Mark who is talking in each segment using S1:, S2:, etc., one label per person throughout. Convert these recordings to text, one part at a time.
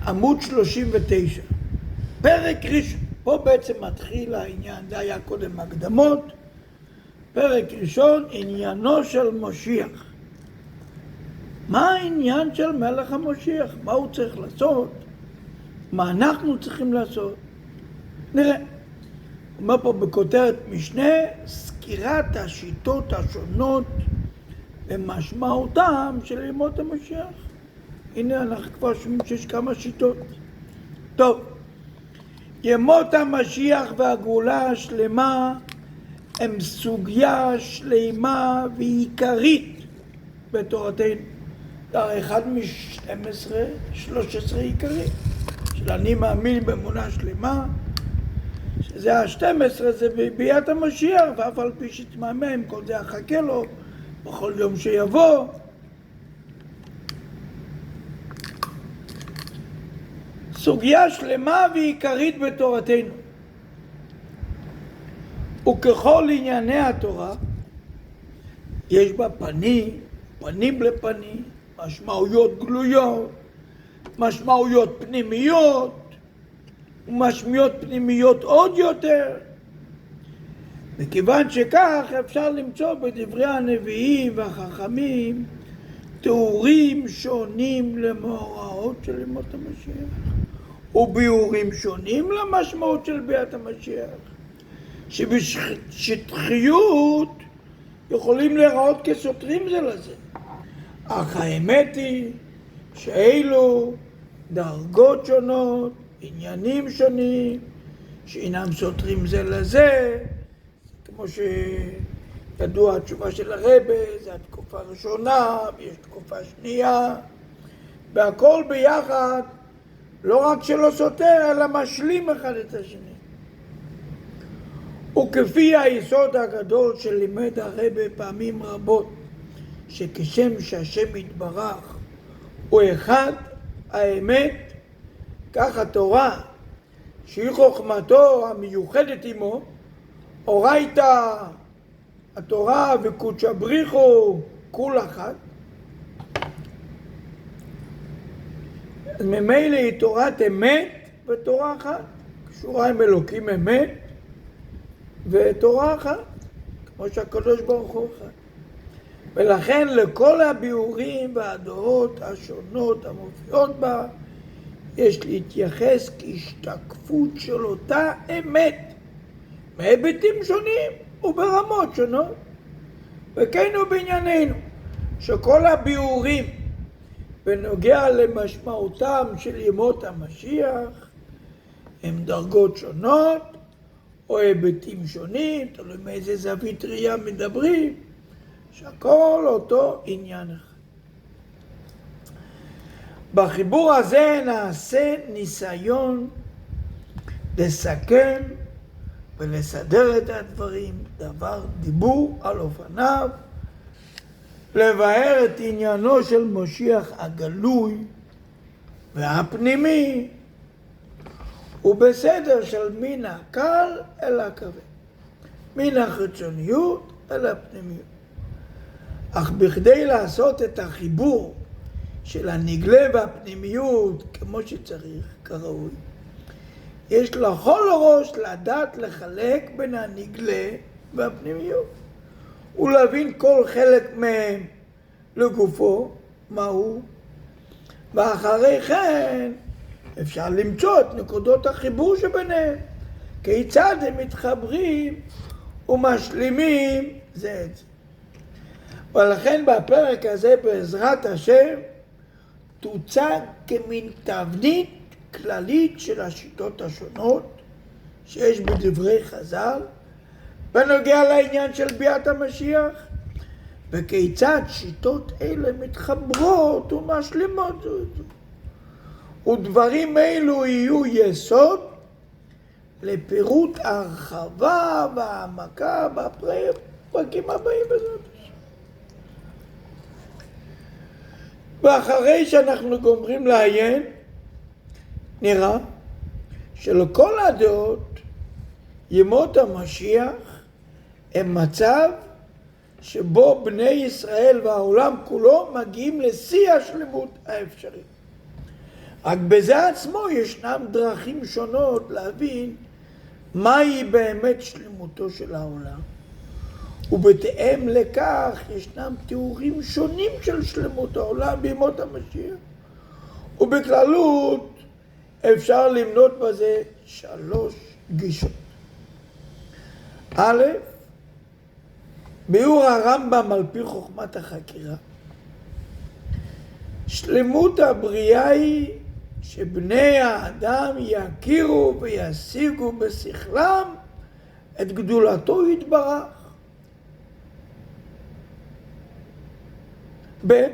S1: עמוד 39. פרק ראשון. פה בעצם מתחיל העניין, זה היה קודם הקדמות. פרק ראשון, עניינו של משיח. מה העניין של מלך המשיח? מה הוא צריך לעשות? מה אנחנו צריכים לעשות? נראה. אומר פה בכותרת משנה, סקירת השיטות השונות ומשמעותם של ימות המשיח. הנה אנחנו כבר שומעים שיש כמה שיטות. טוב, ימות המשיח והגאולה השלמה הם סוגיה שלמה ועיקרית בתורתנו. זה אחד מ-13 עיקרים של אני מאמין באמונה שלמה, שזה ה-12 זה בביאת המשיח, ואף על פי שתמהמה, כל זה יחכה לו בכל יום שיבוא. סוגיה שלמה ועיקרית בתורתנו. וככל ענייני התורה, יש בה פנים לפנים, משמעויות גלויות, משמעויות פנימיות, ומשמעויות פנימיות עוד יותר. וכיוון שכך אפשר למצוא בדברי הנביאים והחכמים תיאורים שונים למאורעות של ימות המשיח, וביאורים שונים למשמעות של ביאת המשיח, שבשטחיות יכולים להיראות כסותרים זה לזה. אך האמת היא שאלו דרגות שונות, עניינים שונים, שאינם סותרים זה לזה, כמו שידוע התשובה של הרבי, זה התקופה הראשונה ויש תקופה שנייה, והכל ביחד לא רק שלא סותר, אלא משלים אחד את השני. וכפי היסוד הגדול שלימד הרבי פעמים רבות, שכשם שהשם יתברך הוא אחד, האמת, כך התורה, שהיא חוכמתו המיוחדת עמו, אורייתא התורה וקודשא בריחו כול אחת, אז ממילא היא תורת אמת ותורה אחת, קשורה עם אלוקים אמת ותורה אחת, כמו שהקדוש ברוך הוא אחד. ולכן לכל הביאורים והדעות השונות המופיעות בה, יש להתייחס כהשתקפות של אותה אמת, מהיבטים שונים וברמות שונות. וכן הוא בענייננו, שכל הביאורים בנוגע למשמעותם של ימות המשיח, הם דרגות שונות, או היבטים שונים, תלוי מאיזה זווית ראייה מדברים, שהכל אותו עניין אחד. בחיבור הזה נעשה ניסיון לסכם ולסדר את הדברים, דיבור על אופניו, לבאר את עניינו של משיח הגלוי והפנימי, ובסדר של מן הקל אל הכבד, מן החיצוניות אל הפנימיות. אך בכדי לעשות את החיבור של הנגלה והפנימיות כמו שצריך, כראוי, יש לכל ראש לדעת לחלק בין הנגלה והפנימיות, ולהבין כל חלק מהם לגופו, מהו, ואחרי כן אפשר למצוא את נקודות החיבור שביניהם, כיצד הם מתחברים ומשלימים זה את זה. ולכן בפרק הזה בעזרת השם תוצג כמין תבנית כללית של השיטות השונות שיש בדברי חז"ל בנוגע לעניין של ביאת המשיח, וכיצד שיטות אלה מתחברות ומשלימות זו. ודברים אלו יהיו יסוד לפירוט הרחבה והעמקה בפרקים הבאים בזאת. ואחרי שאנחנו גומרים לעיין, נראה שלכל הדעות ימות המשיח הם מצב שבו בני ישראל והעולם כולו מגיעים לשיא השלמות האפשרי. רק בזה עצמו ישנם דרכים שונות להבין מהי באמת שלמותו של העולם. ובהתאם לכך ישנם תיאורים שונים של שלמות העולם בימות המשיח. ובכללות אפשר למנות בזה 3 גישות. א', ביאור הרמב"ם על פי חוכמת החקירה. שלמות הבריאה היא שבני האדם יכירו וישיגו בשכלם את גדולתו יתברך. ב',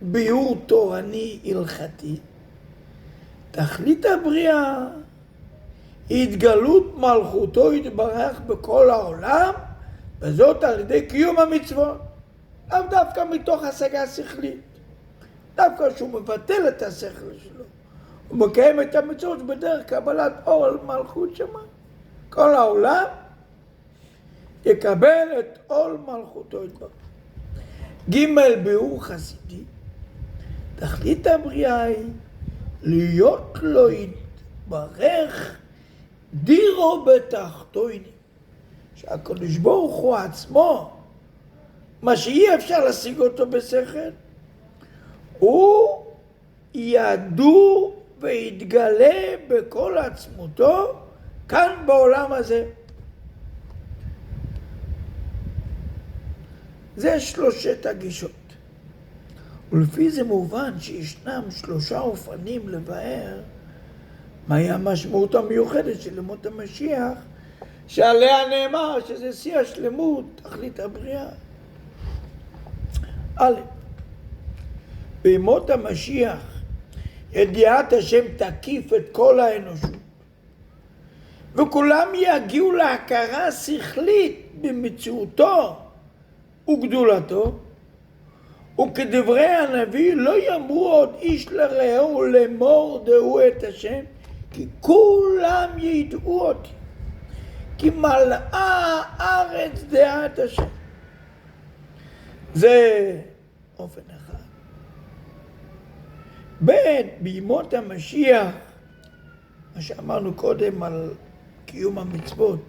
S1: ביאור תורני הלכתי. תכלית הבריאה היא התגלות מלכותו יתברך בכל העולם, וזאת על ידי קיום המצוות. לאו דווקא מתוך השגה שכלית. דווקא שהוא מבטל את השכל שלו. הוא מקיים את המצוות בדרך קבלת אור על מלכות שמיים. כל העולם יקבל את עול מלכותו יתברך. ג', ביאור חסידי. תכלית הבריאה היא להיות לו יתברך דירו בתחתונים. שהקדוש ברוך הוא עצמו, מה שאי אפשר להשיג אותו בשכל, הוא ידור ויתגלה בכל עצמותו כאן בעולם הזה. זה 3 הגישות. ולפי זה מובן שישנם 3 אופנים לבאר מהי המשמעות המיוחדת של ימות המשיח, שעליה נאמר שזה שיא השלמות, תכלית הבריאה. א', בימות המשיח ידיעת השם תקיף את כל האנושות, וכולם יגיעו להכרה שכלית במציאותו וגדולתו, וכדברי הנביא לא יאמרו עוד איש לרעהו לאמור דעו את השם, כי כולם ידעו אותי, כי מלאה הארץ דעה את השם. זה אופן אחד. ב', בימות המשיח, מה שאמרנו קודם על קיום המצוות,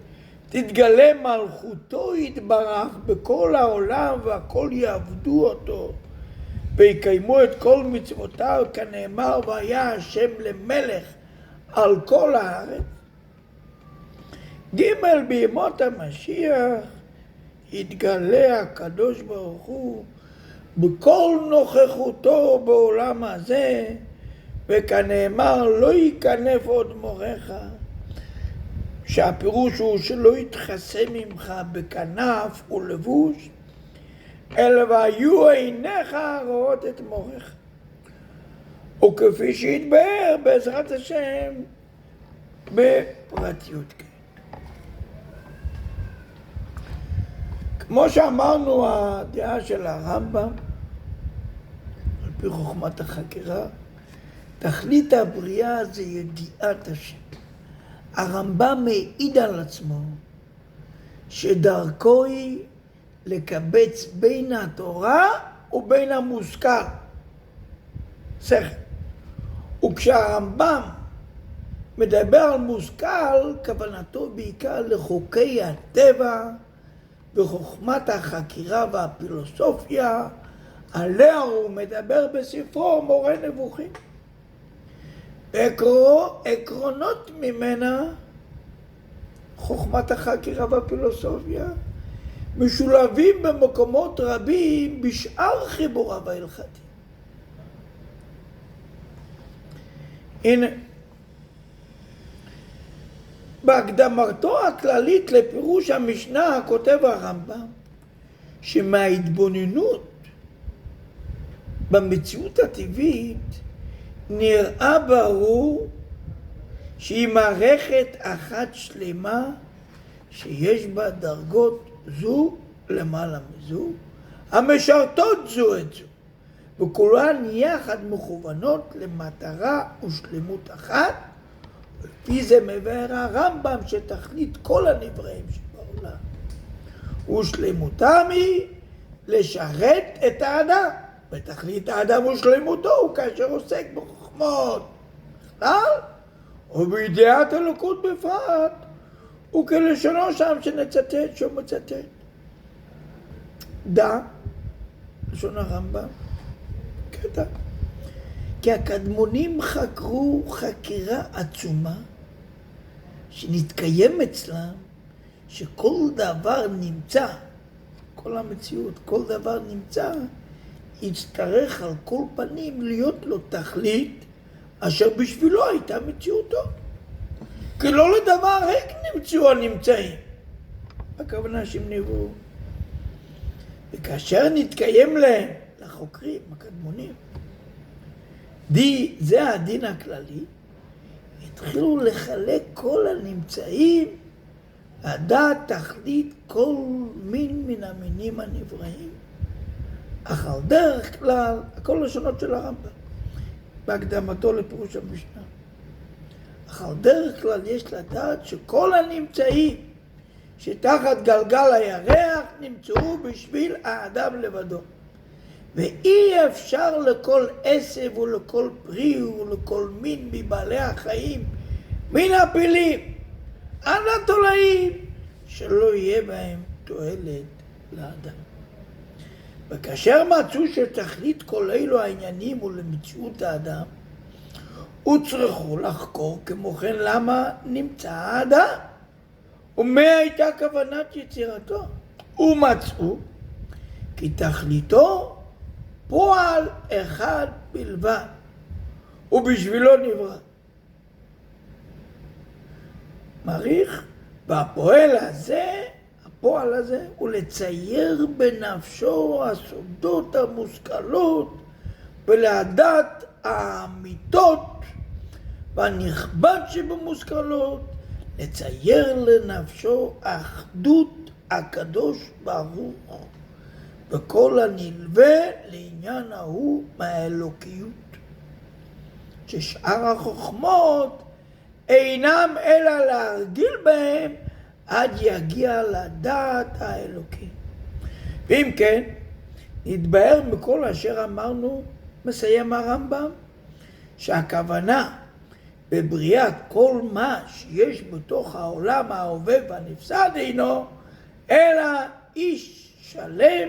S1: תתגלה מלכותו יתברך בכל העולם והכל יעבדו אותו ויקיימו את כל מצוותיו כנאמר והיה השם למלך על כל הארץ. ג', בימות המשיח יתגלה הקדוש ברוך הוא בכל נוכחותו בעולם הזה, וכנאמר לא ייכנף עוד מורך, שהפירוש הוא שלא יתחסה ממך בכנף ולבוש, אלא והיו עיניך רואות את מורך. וכפי שהתבאר בעזרת השם בפרטיות. כמו שאמרנו, הדעה של הרמב"ם, על פי חוכמת החקירה, תכלית הבריאה זה ידיעת השם. הרמב"ם מעיד על עצמו שדרכו היא לקבץ בין התורה ובין המושכל, שכל. וכשהרמב"ם מדבר על מושכל, כוונתו בעיקר לחוקי הטבע וחוכמת החקירה והפילוסופיה, עליה הוא מדבר בספרו מורה נבוכים. עקרונות ממנה, חוכמת החקירה והפילוסופיה, משולבים במקומות רבים בשאר חיבוריו ההלכתיים. הנה, בהקדמתו הכללית לפירוש המשנה כותב הרמב"ם שמההתבוננות במציאות הטבעית נראה ברור שהיא מערכת אחת שלמה שיש בה דרגות זו למעלה מזו, המשרתות זו את זו, וכולן יחד מכוונות למטרה ושלמות אחת. ולפי זה מבאר הרמב"ם שתכלית כל הנבראים שבעולם ושלמותם היא לשרת את האדם, ותכלית האדם ושלמותו הוא כאשר עוסק בחוכמה חוכמות בכלל, ובידיעת אלוקות בפרט, וכלשונו שם שנצטט, שהוא מצטט. דע, לשון הרמב"ם, קטע. כי הקדמונים חקרו חקירה עצומה, שנתקיים אצלם, שכל דבר נמצא, כל המציאות, כל דבר נמצא, יצטרך על כל פנים להיות לו תכלית, אשר בשבילו הייתה מציאותו. כי לא לדבר ריק נמצאו הנמצאים. הכוונה שהם נבראו. וכאשר נתקיים להם, לחוקרים, הקדמונים, זה הדין הכללי, התחילו לחלק כל הנמצאים, לדעת תכלית כל מין מן המינים הנבראים. אך על דרך כלל, הכל לשונות של הרמב"ם, בהקדמתו לפירוש המשנה. אך על דרך כלל יש לדעת שכל הנמצאים שתחת גלגל הירח נמצאו בשביל האדם לבדו. ואי אפשר לכל עשב ולכל פרי ולכל מין מבעלי החיים, מן הפילים עד התולעים, שלא יהיה בהם תועלת לאדם. וכאשר מצאו שתכלית כל אלו העניינים ולמציאות האדם, וצריכו לחקור כמו כן למה נמצא האדם, ומה הייתה כוונת יצירתו. ומצאו כי תכליתו פועל אחד בלבד, ובשבילו נברא. מעריך, והפועל הזה, הפועל הזה, הוא לצייר בנפשו הסודות המושכלות, ולדעת האמיתות והנכבד שבמושכלות, לצייר לנפשו אחדות הקדוש ברוך וכל הנלווה לעניין ההוא מהאלוקיות, ששאר החוכמות אינם אלא להרגיל בהם עד יגיע לדעת האלוקי. ואם כן, נתבהר מכל אשר אמרנו, מסיים הרמב"ם, שהכוונה בבריאת כל מה שיש בתוך העולם ההווה והנפסד אינו, אלא איש שלם,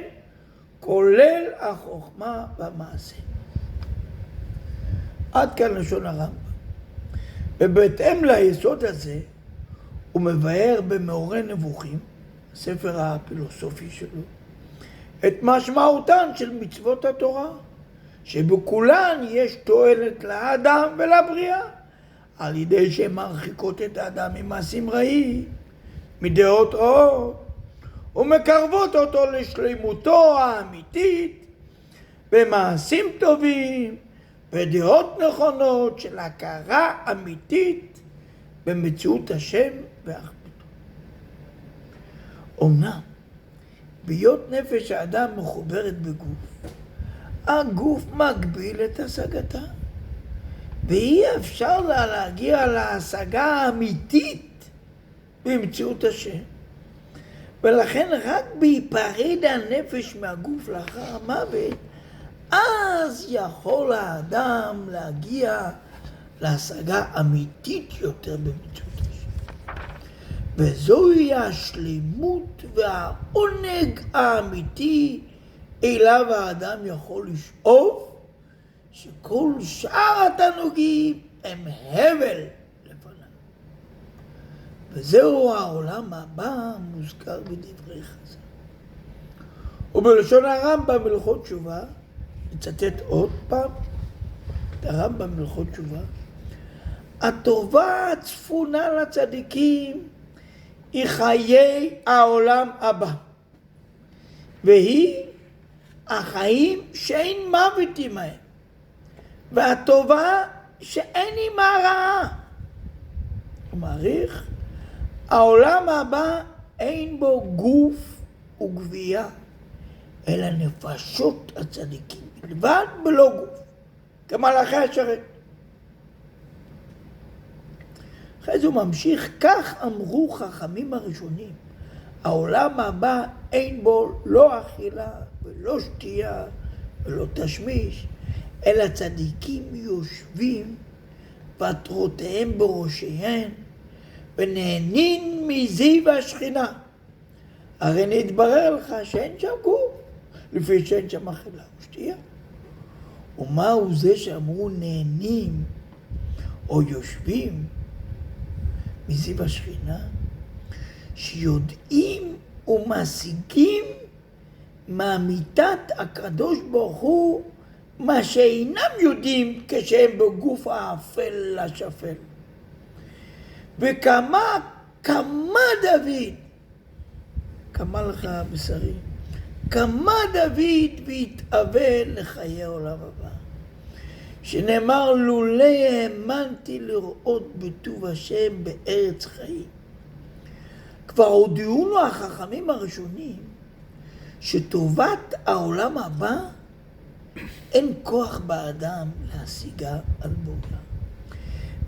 S1: כולל החוכמה והמעשה. עד כאן לשון הרמב"ם. ובהתאם ליסוד הזה, הוא מבאר במאורי נבוכים, הספר הפילוסופי שלו, את משמעותן של מצוות התורה, שבכולן יש תועלת לאדם ולבריאה, על ידי שהן מרחיקות את האדם ממעשים רעים, מדעות רעות, ומקרבות אותו לשלימותו האמיתית, במעשים טובים, ודעות נכונות של הכרה אמיתית במציאות השם ואחדותו. אומנם, בהיות נפש האדם מחוברת בגוף, הגוף מגביל את השגתה, ואי אפשר לה להגיע להשגה האמיתית במציאות השם. ולכן רק בהיפרד הנפש מהגוף לאחר המוות, אז יכול האדם להגיע להשגה אמיתית יותר במציאות השם. וזוהי השלמות והעונג האמיתי אליו האדם יכול לשאוף, שכל שאר התענוגים הם הבל לפניו. וזהו העולם הבא מוזכר בדברי חז"ל. ובלשון הרמב"ם בהלכות תשובה, נצטט עוד פעם את הרמב"ם בהלכות תשובה, הטובה הצפונה לצדיקים היא חיי העולם הבא, והיא החיים שאין מוות עמהם, והטובה שאין עמה רעה. הוא מעריך, העולם הבא אין בו גוף וגבייה, אלא נפשות הצדיקים בלבד בלא גוף, כמלאכי השרת. אחרי זה הוא ממשיך, כך אמרו חכמים הראשונים, העולם הבא אין בו לא אכילה ולא שתייה ולא תשמיש, אלא צדיקים יושבים ועטרותיהם בראשיהם ונהנים מזיו השכינה. הרי נתברר לך שאין שם גוף, לפי שאין שם אכילה ושתייה. ומהו זה שאמרו נהנים או יושבים מזיו השכינה? שיודעים ומשיגים מאמיתת הקדוש ברוך הוא מה שאינם יודעים כשהם בגוף האפל השפל. וכמה דוד, כמה לך בשרי, כמה דוד והתאבל לחיי עולם הבא. שנאמר לולא האמנתי לראות בטוב השם בארץ חיים. כבר הודיעו לו החכמים הראשונים שטובת העולם הבא אין כוח באדם להשיגה על בוריה.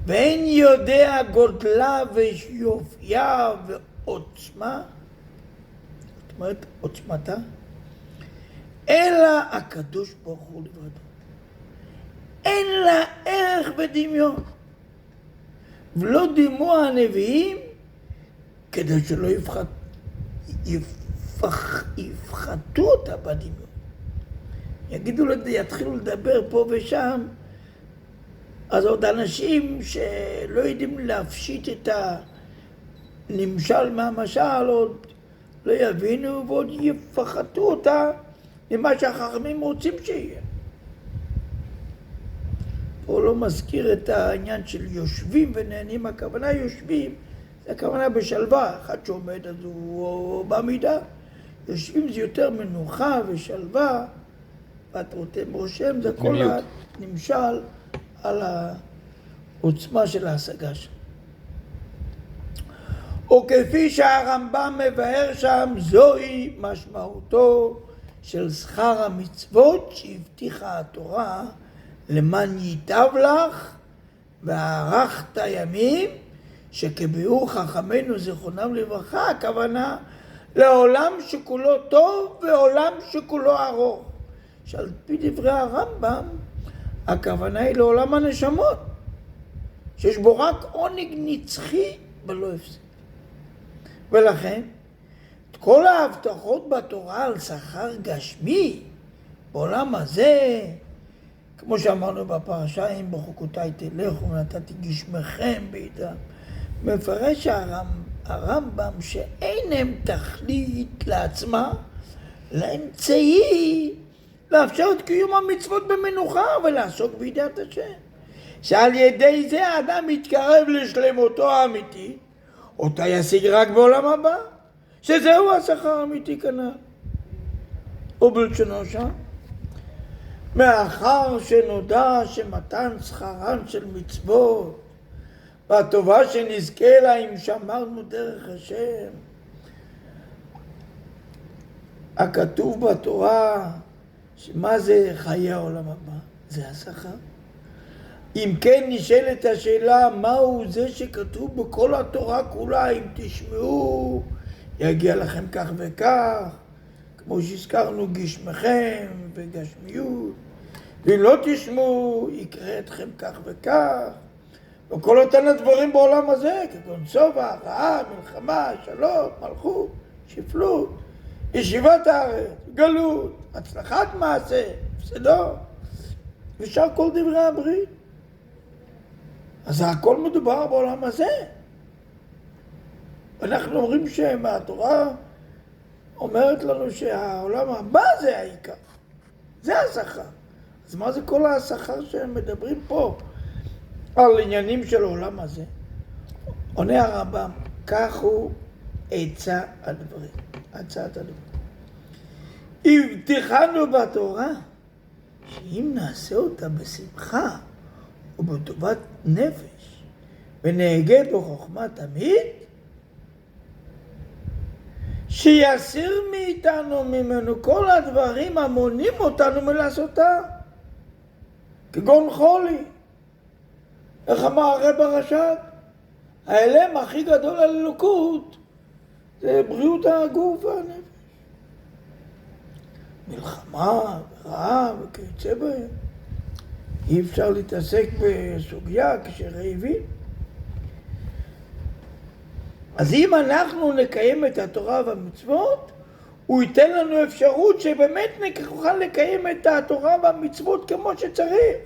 S1: ואין יודע גודלה ויופייה ועוצמה, זאת אומרת עוצמתה, אלא הקדוש ברוך הוא לבדו. אין לה ערך ודמיון. ולא דימו הנביאים כדי שלא יפחתו אותה בדמיון. יתחילו לדבר פה ושם, אז עוד אנשים שלא יודעים להפשיט את הנמשל מהמשל, עוד לא יבינו ועוד יפחתו אותה למה שהחכמים רוצים שיהיה. פה לא מזכיר את העניין של יושבים ונהנים. הכוונה יושבים, זה הכוונה בשלווה. אחד שעומד אז הוא בעמידה. יושבים זה יותר מנוחה ושלווה. ועטרותיהם בראשיהם זה כל הנמשל על העוצמה של ההשגה שלו. וכפי שהרמב"ם מבאר שם, זוהי משמעותו של שכר המצוות שהבטיחה התורה, למען ייטב לך והארכת ימים, שכביאור חכמינו זיכרונם לברכה, הכוונה לעולם שכולו טוב ועולם שכולו ארוך. שעל פי דברי הרמב"ם, הכוונה היא לעולם הנשמות, שיש בו רק עונג נצחי ולא הפסק. ולכן, את כל ההבטחות בתורה על שכר גשמי בעולם הזה, כמו שאמרנו בפרשה, אם בחוקותיי תלכו ונתתי גשמכם בידם, מפרש הרמב"ם שאין הם תכלית לעצמה, לאמצעי לאפשר את קיום המצוות במנוחה ולעסוק בידיעת השם. שעל ידי זה האדם מתקרב לשלמותו האמיתי, אותה ישיג רק בעולם הבא, שזהו השכר האמיתי כנ"ל. ובלשונו שם, מאחר שנודע שמתן שכרן של מצוות והטובה שנזכה לה אם שמרנו דרך השם, הכתוב בתורה, שמה זה חיי העולם הבא? זה השכר. אם כן נשאלת השאלה, מהו זה שכתוב בכל התורה כולה, אם תשמעו יגיע לכם כך וכך, כמו שהזכרנו גשמכם וגשמיות, ואם לא תשמעו יקרה אתכם כך וכך, וכל אותן הדברים בעולם הזה, כגון שובע, רעב, מלחמה, שלום, מלכות, שפלות, ישיבת הארץ, גלות, הצלחת מעשה, הפסדו, ושאר כל דברי הברית. אז הכל מדובר בעולם הזה. אנחנו אומרים שהתורה אומרת לנו שהעולם הבא זה העיקר, זה השכר. אז מה זה כל השכר שהם מדברים פה על עניינים של העולם הזה? עונה הרמב"ם, כך הוא עצה הדברים, הצעת הדברים. הבטיחנו בתורה שאם נעשה אותה בשמחה ובטובת נפש ונהגה בחוכמה תמיד, שיסיר מאיתנו ממנו כל הדברים המונים אותנו מלעשותה, כגון חולי. איך אמר הרב הרש"ב? ההלם הכי גדול על אלוקות זה בריאות הגוף והנפש. מלחמה, רעב וכיוצא בהם. אי אפשר להתעסק בסוגיה כשרעבים. אז אם אנחנו נקיים את התורה והמצוות, הוא ייתן לנו אפשרות שבאמת נוכל לקיים את התורה והמצוות כמו שצריך.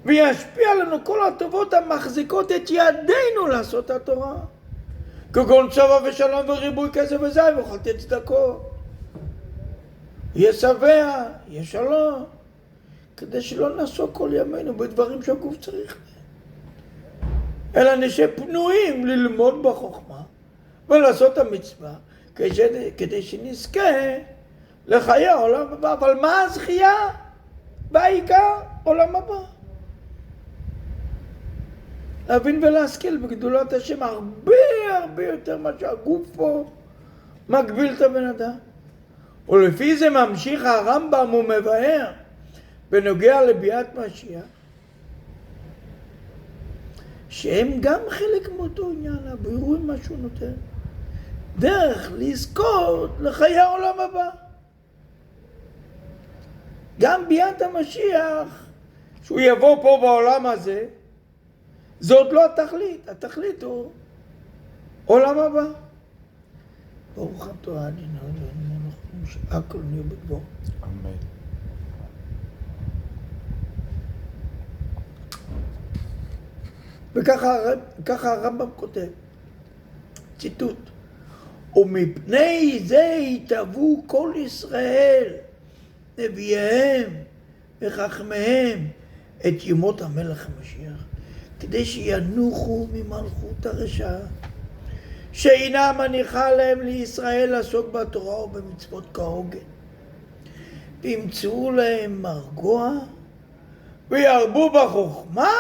S1: וישפיע לנו כל הטובות המחזיקות את ידינו לעשות את התורה. כגון שווה ושלום וריבוי כסף וזין ואכלתי צדקות. יהיה שבע, יהיה שלום. כדי שלא נעסוק כל ימינו בדברים שהגוף צריך. אלא נשב פנויים ללמוד בחוכמה ולעשות את המצווה כדי שנזכה לחיי העולם הבא. אבל מה הזכייה? בעיקר עולם הבא. להבין ולהשכיל בגדולת השם הרבה יותר מה שהגוף פה מגביל את הבן אדם. ולפי זה ממשיך הרמב"ם ומבאר בנוגע לביאת משיח, שהם גם חלק מאותו עניין, הבירור מה שהוא נותן. דרך לזכות לחיי העולם הבא. גם ביאת המשיח, שהוא יבוא פה בעולם הזה, זאת לא התכלית. התכלית הוא עולם הבא. ברוך אתה אדוני אלוהינו מלך שהכל נהיה בדברו.
S2: אמן.
S1: וככה הרמב"ם כותב, ציטוט: ומפני זה יתאבו כל ישראל, נביאיהם וחכמיהם, את ימות המלך המשיח, כדי שינוחו ממלכות הרשע, שאינה מניחה להם לישראל לעסוק בתורה ובמצוות כהוגן, וימצאו להם מרגוע, וירבו בחוכמה,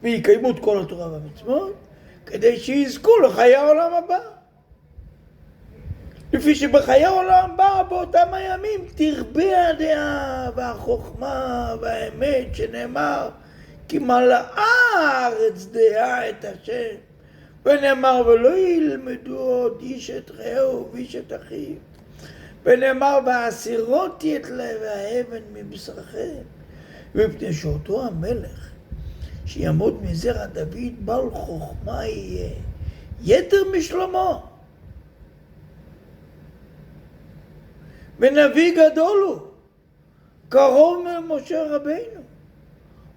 S1: ויקיימו את כל התורה והמצוות, כדי שיזכו לחיי העולם הבא. לפי שבחיי העולם הבא, באותם הימים, תרבה הדעה והחוכמה והאמת, שנאמר, כי מלאה הארץ דעה את השם, ונאמר, ולא ילמדו עוד איש את רעהו ואיש את אחיו, ונאמר, והסירותי את לב האבן מבשרכם, ומפני שאותו המלך, שיעמוד מזרע דוד בעל חוכמה יהיה יתר משלמה, ונביא גדול הוא, קרוב ממשה רבינו,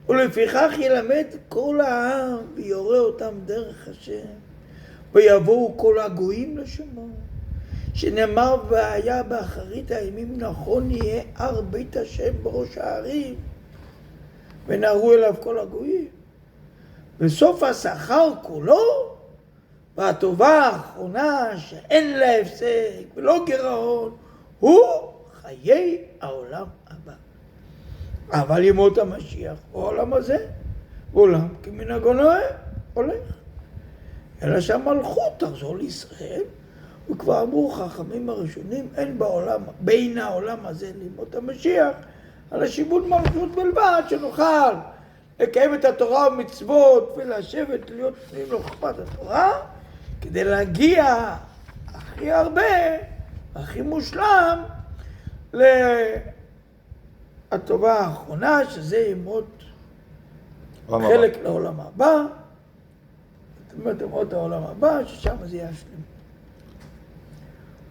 S1: ולפיכך ילמד כל העם ויורה אותם דרך השם, ויבואו כל הגויים לשמו, שנאמר, והיה באחרית הימים נכון יהיה הר בית השם בראש הערים, ונערו אליו כל הגויים. בסוף השכר כולו, והטובה האחרונה שאין לה הפסק ולא גירעון, הוא חיי העולם הבא. אבל ימות המשיח, העולם הזה, עולם כמנהגו נוהג, הולך. אלא שהמלכות תחזור לישראל, וכבר אמרו חכמים הראשונים, אין בעולם, בין העולם הזה לימות המשיח, על השיבוד מלכות בלבד, שנוכל לקיים את התורה ומצוות ולשבת להיות פנים לחוכמת התורה, כדי להגיע הכי הרבה, הכי מושלם, להטובה האחרונה, שזה ימות חלק לעולם הבא. זאת אומרת, ימות העולם הבא, ששם זה יהיה השלם.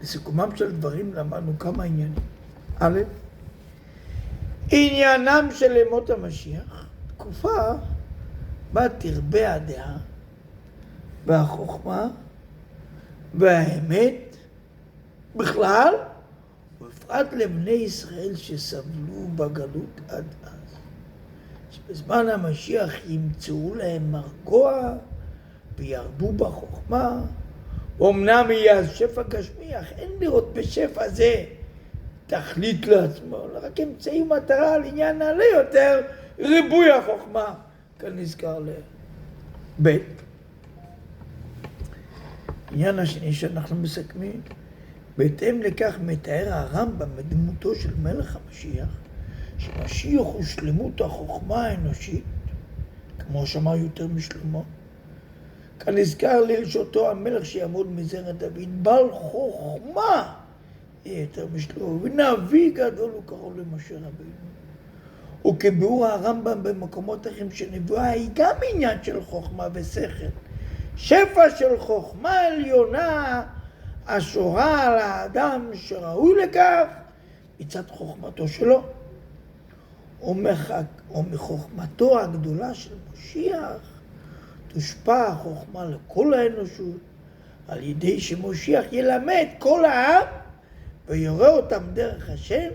S1: לסיכומם של דברים למדנו כמה עניינים. א', עניינם של ימות המשיח, תקופה בה תרבה הדעה והחוכמה והאמת בכלל, ובפרט לבני ישראל שסבלו בגלות עד אז. שבזמן המשיח ימצאו להם מרגוע וירבו בחוכמה, ואומנם יהיה אז שפע גשמי, אך אין לראות בשפע זה תכלית לעצמו, רק אמצעי מטרה על עניין נעלה יותר, ריבוי החוכמה, כאן נזכר לבית. עניין השני שאנחנו מסכמים, בהתאם לכך מתאר הרמב"ם בדמותו של מלך המשיח, שמשיח הוא שלמות החוכמה האנושית, כמו שאמר יותר משלמה. כאן נזכר ללשותו המלך שיעמוד מזרע דוד, בעל חוכמה יותר משלמה, ונביא גדול הוא קרוב למשה רבינו. וכביאור הרמב"ם במקומות אחרים שנבואה היא גם עניין של חוכמה ושכל. שפע של חוכמה עליונה השורה על האדם שראוי לכך מצד חוכמתו שלו. ומחוכמתו הגדולה של משיח תושפע החוכמה לכל האנושות על ידי שמשיח ילמד כל העם ויראה אותם דרך השם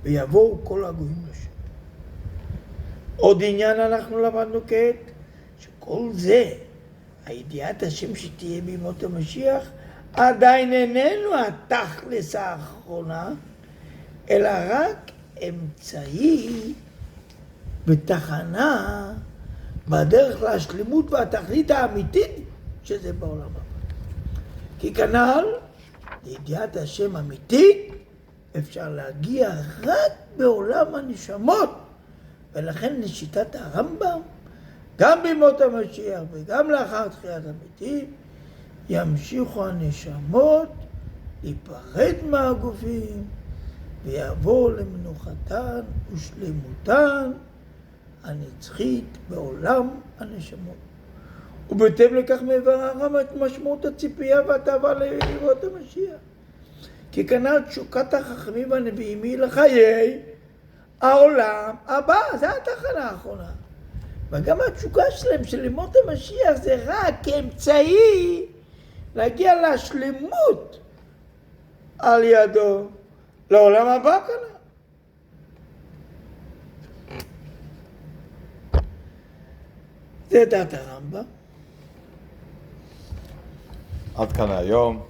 S1: ויבואו כל הגויים לשם. עוד עניין אנחנו למדנו כעת, שכל זה, הידיעת השם שתהיה בימות המשיח, עדיין איננו התכלס האחרונה, אלא רק אמצעי ותחנה בדרך להשלמות והתכלית האמיתית שזה בעולם הבא. כי כנ"ל, לידיעת השם אמיתית, אפשר להגיע רק בעולם הנשמות, ולכן לשיטת הרמב"ם, גם בימות המשיח וגם לאחר תחיית המתים, ימשיכו הנשמות להיפרד מהגופים ויעבור למנוחתן ושלמותן הנצחית בעולם הנשמות. ובהתאם לכך מבאר את משמעות הציפייה והתאווה לראות המשיח. כי כנ"ל תשוקת החכמים והנביאים היא לחיי העולם הבא, זו התחנה האחרונה. וגם התשוקה שלהם של לימות המשיח זה רק כאמצעי להגיע לשלמות על ידו לעולם הבא כנ"ל. זה דעת הרמב"ם.
S2: עד כאן היום.